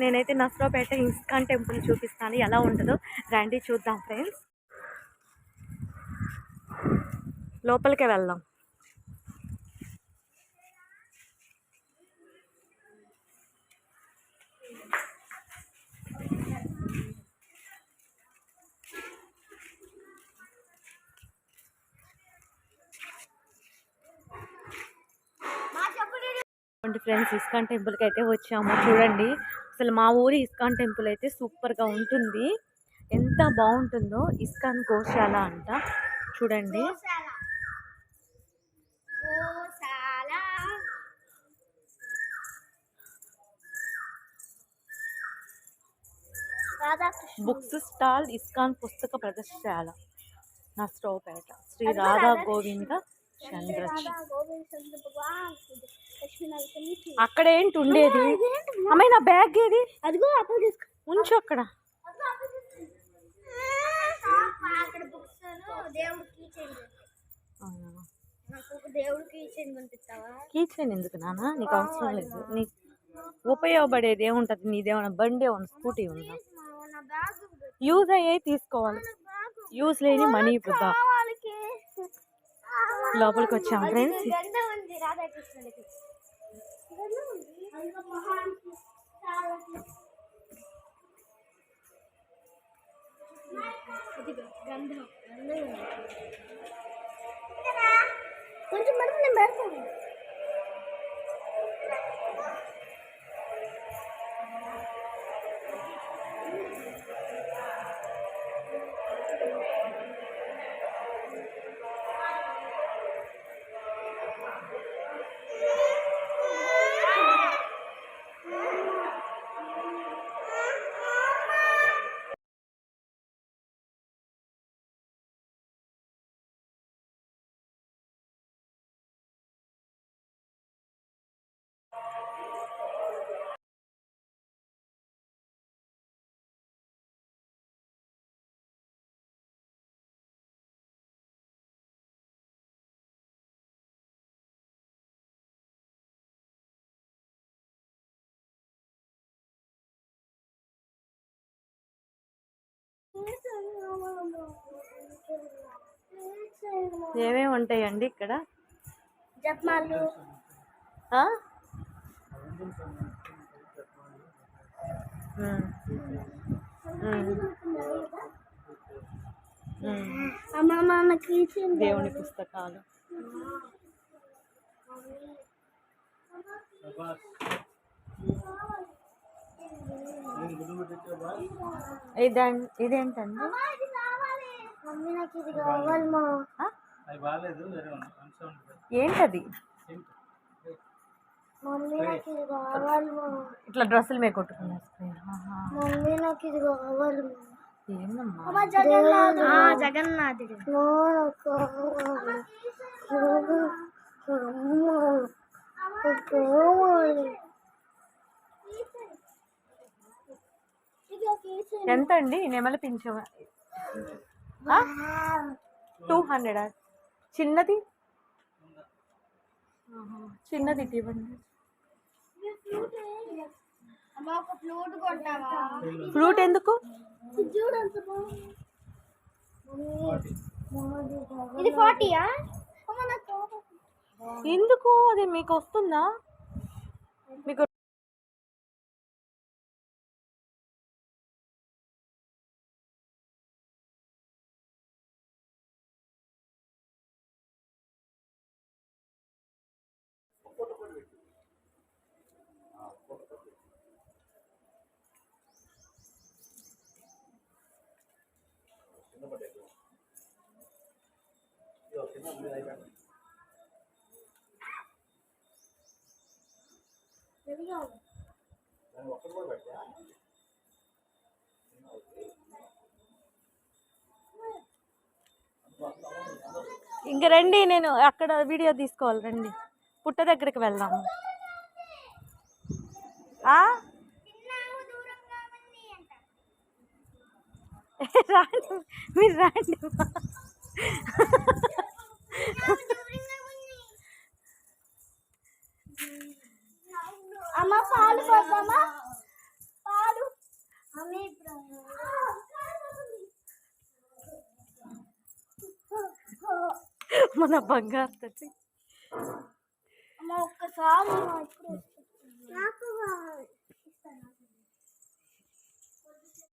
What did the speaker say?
నేనైతే Narasaraopet ISKCON temple చూపిస్తాను, ఎలా ఉంటుందో రండి చూద్దాం ఫ్రెండ్స్. లోపలికే వెళ్దాం. ఫ్రెండ్స్, ఇస్కాన్ టెంపుల్కి అయితే వచ్చాము. చూడండి అసలు మా ఊరి ఇస్కాన్ టెంపుల్ అయితే సూపర్గా ఉంటుంది. ఎంత బాగుంటుందో. ఇస్కాన్ గోశాల అంట. చూడండి బుక్స్ స్టాల్, ఇస్కాన్ పుస్తక ప్రదర్శనశాల, నర్సరావుపేట, శ్రీ రాధా గోవింద చంద్ర. అక్కడ ఏంటి ఉండేది? అమ్మాయి నా బ్యాగ్ ఏది? ఉంచు అక్కడ. కీచైన్ ఎందుకు నాన్న? నీకు అవసరం లేదు. నీకు ఉపయోగపడేది ఏముంటుంది? నీదేమన్నా బండి ఏమన్నా స్కూటీ ఉందా? యూజ్ అయ్యే తీసుకోవాలి, యూజ్ లేని మనీ వృధా. లోపలికి వచ్చాం ఫ్రెండ్స్. కొంచెం మనం నేను పెడతాను. ఏమేమి ఉంటాయండి ఇక్కడ? జపమాలు, దేవుని పుస్తకాలు, ఇదేంటండి? ఏంటది? ఇట్లా డ్రెస్సులు మీద కొట్టుకున్నా. జగన్నాథుడు. ఎంత అండి నెమలి పింఛం? 200. చిన్నది చిన్నది ఇవ్వండి. ఫ్రూట్ ఎందుకు? ఇది 40. ఎందుకు? అది మీకు వస్తుందా? మీకు ఇంక రండి, నేను అక్కడ వీడియో తీసుకోవాలి. రండి, పుట్ట దగ్గరికి వెళ్దాము. రాండి, మీరు రాండి. అమ్మ పాలు పోద్దామా? మన బంగారు తల్లి. అమ్మ ఒక్కసారి